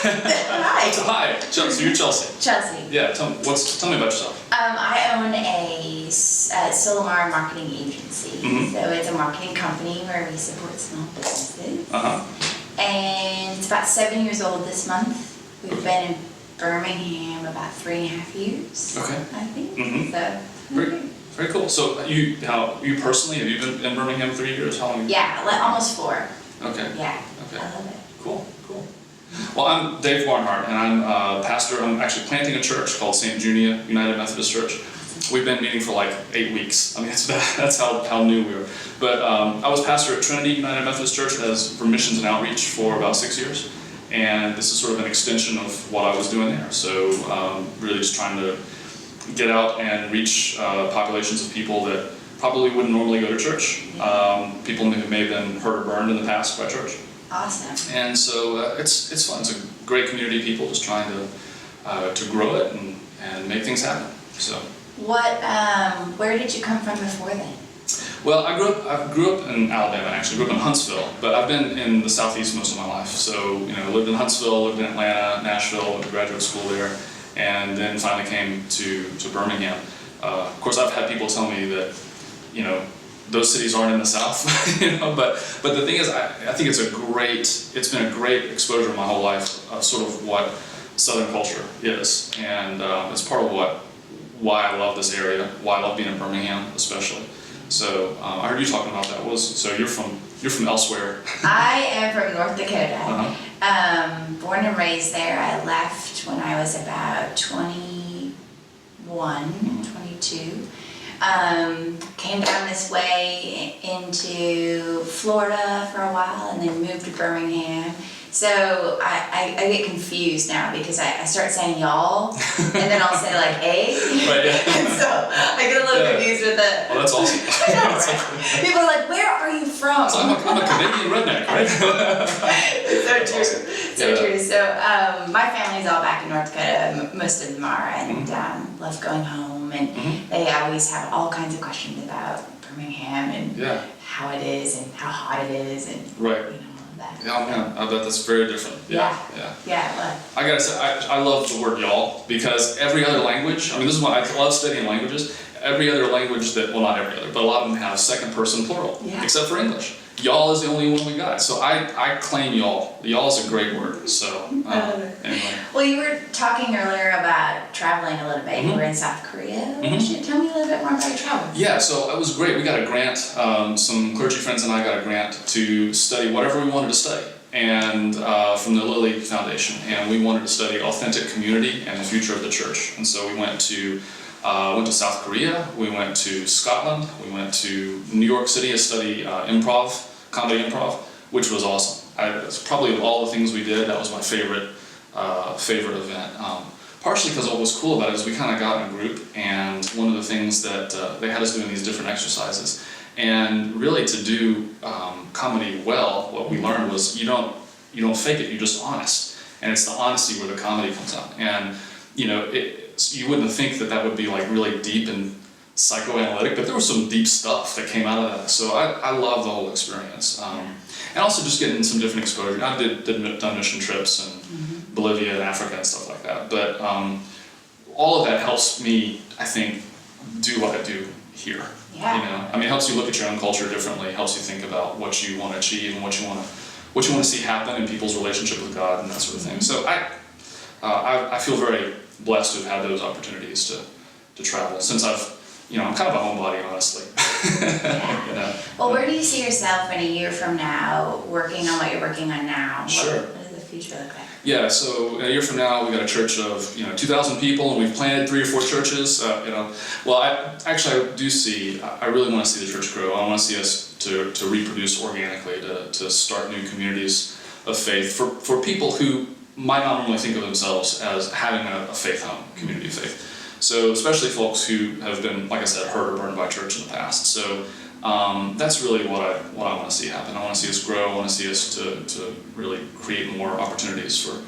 Hi. Hi, so you're Chelsea. Chelsea. Yeah, tell me about yourself. I own a Solamar marketing agency. Mm-hmm. So it's a marketing company where we support small businesses. Uh-huh. And it's about 7 years old this month. We've been in Birmingham about 3.5 years. Okay. I think. Mm-hmm. So. Very cool. So you personally, have you been in Birmingham 3 years? How long? Yeah, almost 4. Okay. Yeah. Okay. I love it. Cool. Well, I'm Dave Barnhart, and I'm a pastor. I'm actually planting a church called St. Junia United Methodist Church. We've been meeting for like 8 weeks. I mean, that's how new we were. But I was pastor at Trinity United Methodist Church for missions and outreach for about 6 years. And this is sort of an extension of what I was doing there. So really just trying to get out and reach populations of people that probably wouldn't normally go to church. People who may have been hurt or burned in the past by church. Awesome. And so it's fun. It's a great community of people just trying to grow it and make things happen. So. Where did you come from before then? Well, I grew up in Alabama. Actually, grew up in Huntsville, but I've been in the Southeast most of my life. So lived in Huntsville, lived in Atlanta, Nashville, went to graduate school there, and then finally came to Birmingham. Of course, I've had people tell me that those cities aren't in the South, but the thing is, I think it's been a great exposure my whole life of sort of what Southern culture is, and it's part of why I love this area, why I love being in Birmingham, especially. So I heard you talking about that. So you're from elsewhere? I am from North Dakota. Uh-huh. Born and raised there. I left when I was about 21, 22. Came down this way into Florida for a while and then moved to Birmingham. So I get confused now because I start saying y'all and then I'll say like a. Right, yeah. And so I get a little confused with it. Well, that's awesome. I know, right? People are like, where are you from? So I'm a Canadian redneck, right? It's so true. Awesome. So true. So my family's all back in North Dakota. Most of them are, and love going home. And they always have all kinds of questions about Birmingham and how it is and how hot it is and that. Yeah, man, I bet that's very different. Yeah. I gotta say, I love the word y'all because every other language, this is why I love studying languages. Every other language not every other, but a lot of them have second person plural, except for English. Y'all is the only one we got. So I claim y'all. Y'all is a great word. So anyway. Well, you were talking earlier about traveling a little bit. You were in South Korea. Tell me a little bit more about your travel. Yeah, so it was great. We got a grant. Some clergy friends and I got a grant to study whatever we wanted to study, and from the Lilly Foundation. And we wanted to study authentic community and the future of the church. And so we went to South Korea, we went to Scotland, we went to New York City to study comedy improv, which was awesome. It's probably of all the things we did, that was my favorite event. Partially because what was cool about it is we kind of got in a group, and one of the things that they had us doing these different exercises, and really to do comedy well, what we learned was you don't fake it, you're just honest, and it's the honesty where the comedy comes out. And you wouldn't think that would be like really deep and psychoanalytic, but there was some deep stuff that came out of that. So I love the whole experience. And also just getting some different exposure. I done mission trips in Bolivia and Africa and stuff like that. But all of that helps me, I think, do what I do here. Yeah. It helps you look at your own culture differently, helps you think about what you want to achieve and what you want to see happen in people's relationship with God and that sort of thing. So I feel very blessed to have had those opportunities to travel since I'm kind of a homebody, honestly. Well, where do you see yourself in a year from now, working on what you're working on now? Sure. What does the future look like? Yeah, so in a year from now, we got a church of 2,000 people, and we've planted 3 or 4 churches. Well, I really want to see the church grow. I want to see us to reproduce organically, to start new communities of faith for people who might not normally think of themselves as having a faith home, community of faith. So especially folks who have been, like I said, hurt or burned by church in the past. So that's really what I want to see happen. I want to see us grow. I want to see us to really create more opportunities for.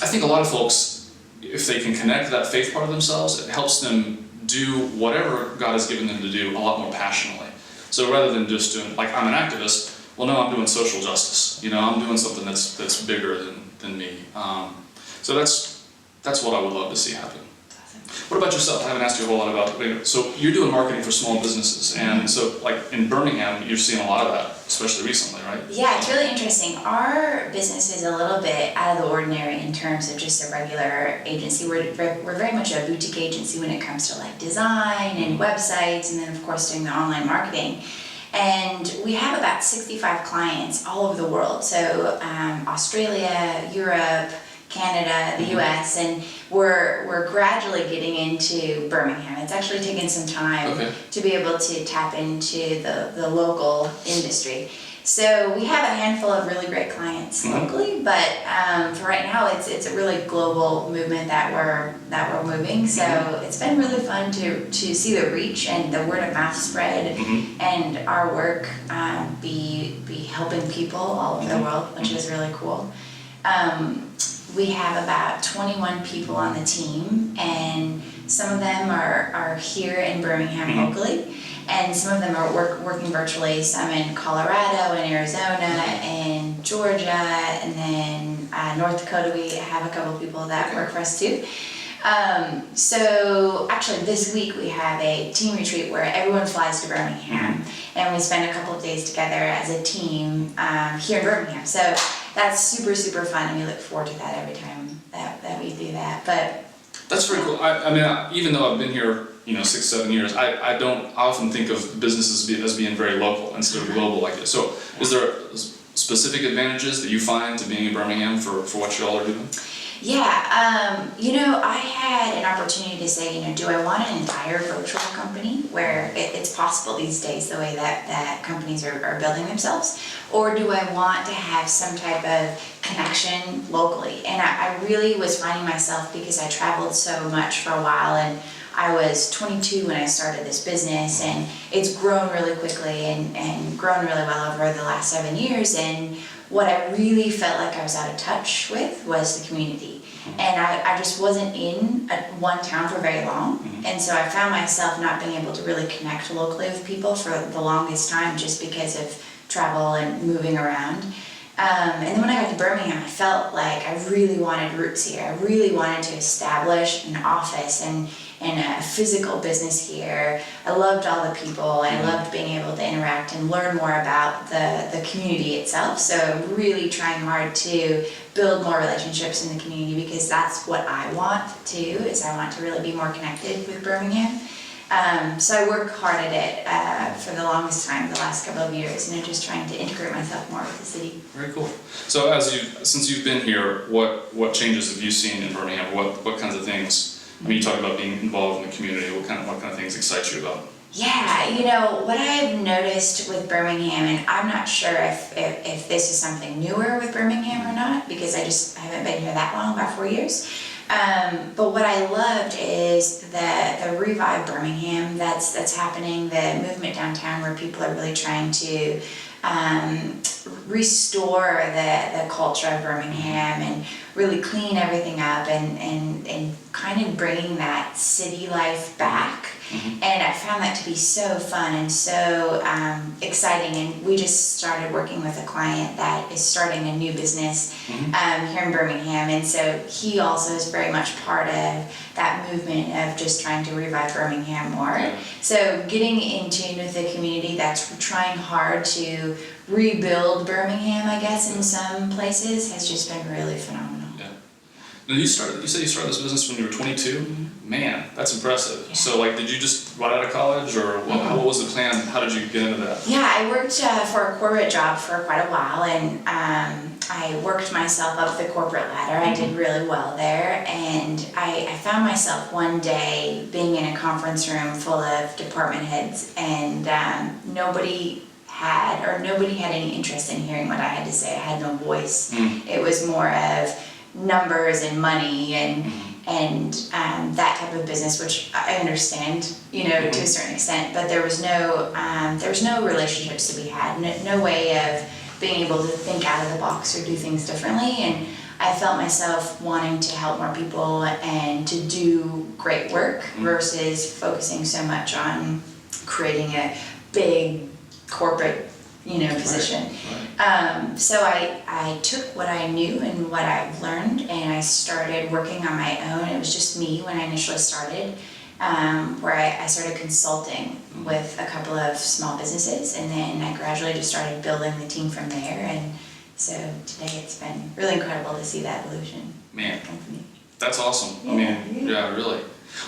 I think a lot of folks, if they can connect that faith part of themselves, it helps them do whatever God has given them to do a lot more passionately. So rather than just doing, like, I'm an activist, well, no, I'm doing social justice. I'm doing something that's bigger than than me. So that's what I would love to see happen. What about yourself? I haven't asked you a whole lot about, so you're doing marketing for small businesses, and so like in Birmingham, you're seeing a lot of that, especially recently, right? Yeah, it's really interesting. Our business is a little bit out of the ordinary in terms of just a regular agency. We're very much a boutique agency when it comes to like design and websites, and then of course doing the online marketing. And we have about 65 clients all over the world. So Australia, Europe, Canada, the US, and we're gradually getting into Birmingham. It's actually taken some time to be able to tap into the local industry. So we have a handful of really great clients locally, but for right now, it's a really global movement that we're moving. So it's been really fun to see the reach and the word of mouth spread, and our work be helping people all over the world, which is really cool. We have about 21 people on the team, and some of them are here in Birmingham locally, and some of them are working virtually, some in Colorado and Arizona and Georgia, and then North Dakota, we have a couple of people that work for us too. So actually this week we have a team retreat where everyone flies to Birmingham, and we spend a couple of days together as a team here in Birmingham. So that's super, super fun, and we look forward to that every time that we do that. But that's very cool. I mean, even though I've been here, 6-7 years, I often think of businesses as being very local instead of global like this. So is there specific advantages that you find to being in Birmingham for what you all are doing? Yeah, I had an opportunity to say, do I want an entire virtual company where it's possible these days the way that companies are building themselves, or do I want to have some type of connection locally? And I really was finding myself, because I traveled so much for a while, and I was 22 when I started this business, and it's grown really quickly and grown really well over the last 7 years. And what I really felt like I was out of touch with was the community. And I just wasn't in one town for very long. And so I found myself not being able to really connect locally with people for the longest time, just because of travel and moving around. And then when I got to Birmingham, I felt like I really wanted roots here. I really wanted to establish an office and a physical business here. I loved all the people. I loved being able to interact and learn more about the community itself. So I'm really trying hard to build more relationships in the community, because that's what I want to do, is I want to really be more connected with Birmingham. So I work hard at it for the longest time, the last couple of years, and I'm just trying to integrate myself more with the city. Very cool. So since you've been here, what changes have you seen in Birmingham? What kinds of things? I mean, you talk about being involved in the community. What kind of things excite you about? Yeah, what I've noticed with Birmingham, and I'm not sure if this is something newer with Birmingham or not, because I haven't been here that long, about 4 years. But what I loved is the Revive Birmingham that's happening, the movement downtown where people are really trying to restore the culture of Birmingham and really clean everything up and kind of bringing that city life back. And I found that to be so fun and so exciting. And we just started working with a client that is starting a new business here in Birmingham. And so he also is very much part of that movement of just trying to revive Birmingham more. Yeah. So getting in tune with the community that's trying hard to rebuild Birmingham, I guess, in some places has just been really phenomenal. Yeah. Now you said you started this business when you were 22? Man, that's impressive. Yeah. So did you just right out of college, or what was the plan? How did you get into that? Yeah, I worked for a corporate job for quite a while, and I worked myself up the corporate ladder. I did really well there, and I found myself one day being in a conference room full of department heads, and nobody had any interest in hearing what I had to say. I had no voice. It was more of numbers and money and that type of business, which I understand, to a certain extent, but there was no relationships to be had, no way of being able to think out of the box or do things differently. And I felt myself wanting to help more people and to do great work versus focusing so much on creating a big corporate position. Right. So I took what I knew and what I've learned, and I started working on my own. It was just me when I initially started, where I started consulting with a couple of small businesses, and then I gradually just started building the team from there. And so today it's been really incredible to see that evolution. Man, Company. that's awesome. Yeah, Yeah, really.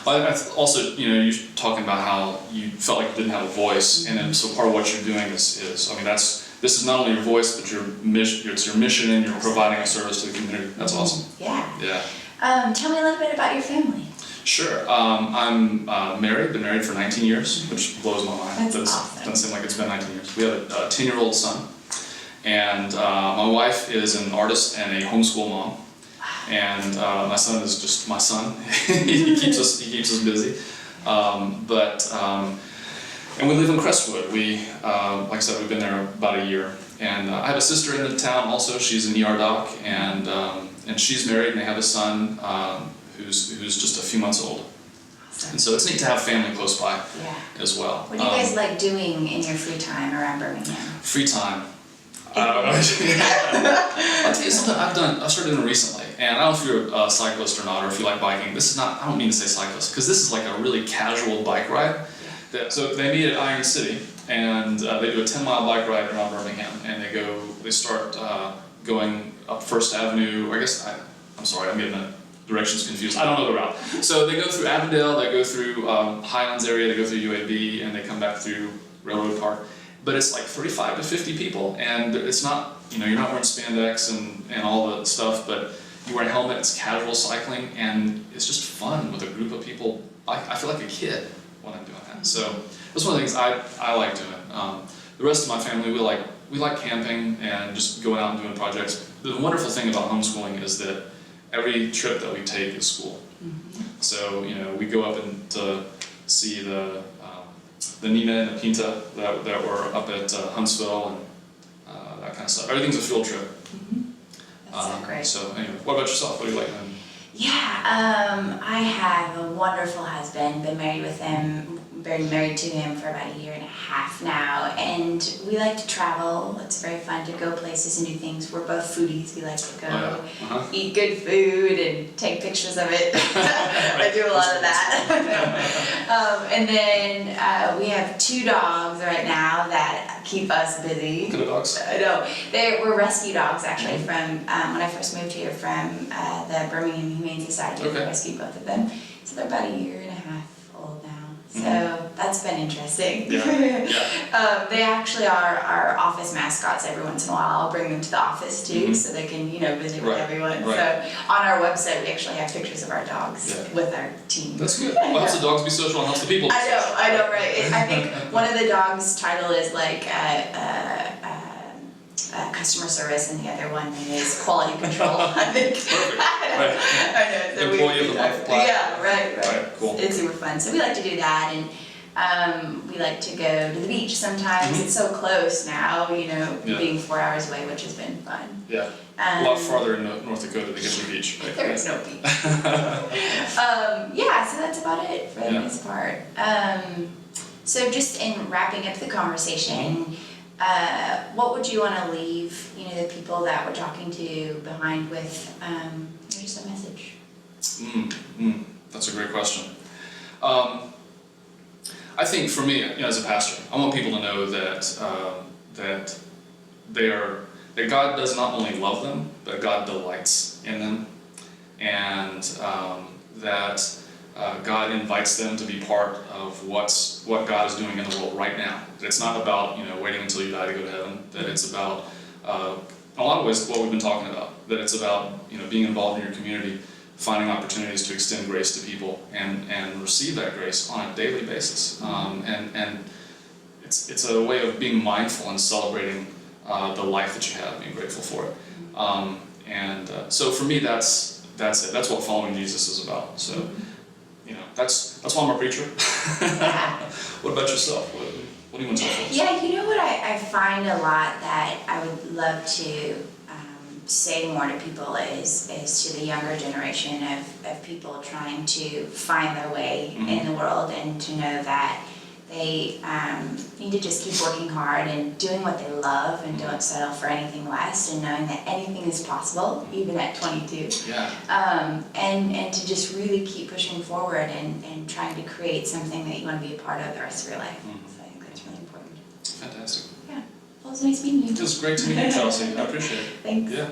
Well, I also, you're talking about how you felt like you didn't have a voice, and then so part of what you're doing is this is not only your voice, but your mission. It's your mission, and you're providing a service to the community. That's awesome. Yeah. Yeah. Tell me a little bit about your family. Sure. I'm married. Been married for 19 years, which blows my mind. That's awesome. Doesn't seem like it's been 19 years. We have a 10-year-old son, and my wife is an artist and a homeschool mom. And my son is just my son. he keeps us busy. And we live in Crestwood. We, like I said, we've been there about a year. And I have a sister in the town also. She's an ER doc, and she's married, and they have a son who's just a few months old. Awesome. And so it's neat to have family close by as well. What do you guys like doing in your free time around Birmingham? Free time. I'll tell you something I've started doing recently, and I don't know if you're a cyclist or not, or if you like biking. This is not, I don't mean to say cyclist, because this is like a really casual bike ride. So they meet at Iron City, and they do a 10-mile bike ride around Birmingham, and they start going up First Avenue, or I guess, I'm sorry, I'm getting the directions confused. I don't know the route. So they go through Avondale, they go through Highlands area, they go through UAB, and they come back through Railroad Park. But it's like 35 to 50 people, and it's not, you're not wearing spandex and all the stuff, but you wear a helmet, it's casual cycling, and it's just fun with a group of people. I feel like a kid when I'm doing that. So that's one of the things I like doing. The rest of my family, we like camping and just going out and doing projects. The wonderful thing about homeschooling is that every trip that we take is school. Mm-hmm. So, we go up and to see the Nina and the Pinta that were up at Huntsville and that kind of stuff. Everything's a field trip. Mm-hmm. That's so great. So anyway, what about yourself? What do you like doing? Yeah, I have a wonderful husband. Been married to him for about a year and a half now, and we like to travel. It's very fun to go places and do things. We're both foodies. We like to go eat good food and take pictures of it. I do a lot of that. And then we have 2 dogs right now that keep us busy. What kind of dogs? I know. We're rescue dogs, actually, from when I first moved here from the Birmingham Humane Society. Okay. We rescued both of them. So they're about a year and a half old now. So that's been interesting. Yeah. They actually are our office mascots every once in a while. I'll bring them to the office too, so they can, visit with everyone. Right. So on our website, we actually have pictures of our dogs with our team. That's good. Well, helps the dogs be social and helps the people be social. I know, right? I think one of the dogs' title is like customer service, and the other one is quality control. I think. Perfect. Right. I know. So Employee of the month plaque. Yeah, right. Cool. It's super fun. So we like to do that, and we like to go to the beach sometimes. It's so close now, being 4 hours away, which has been fun. Yeah. A lot farther in North Dakota to get to the beach, right? There is no beach. So that's about it for the most part. So just in wrapping up the conversation, what would you want to leave, the people that we're talking to behind with, just a message? That's a great question. I think for me, as a pastor, I want people to know that that God does not only love them, but God delights in them, and that God invites them to be part of what God is doing in the world right now. It's not about waiting until you die to go to heaven. That it's about in a lot of ways what we've been talking about. That it's about being involved in your community, finding opportunities to extend grace to people and receive that grace on a daily basis. And it's a way of being mindful and celebrating the life that you have, being grateful for it. So for me, that's it. That's what following Jesus is about. So. That's why I'm a preacher. What about yourself? What do you want to tell folks? Yeah, what I find a lot that I would love to say more to people is to the younger generation of people trying to find their way in the world, and to know that They need to just keep working hard and doing what they love and don't settle for anything less, and knowing that anything is possible, even at 22. Yeah. And to just really keep pushing forward and trying to create something that you want to be a part of the rest of your life. So I think that's really important. Fantastic. Yeah. Well, it was nice meeting you. It was great to meet you, Chelsea. I appreciate it. Thanks. Yeah.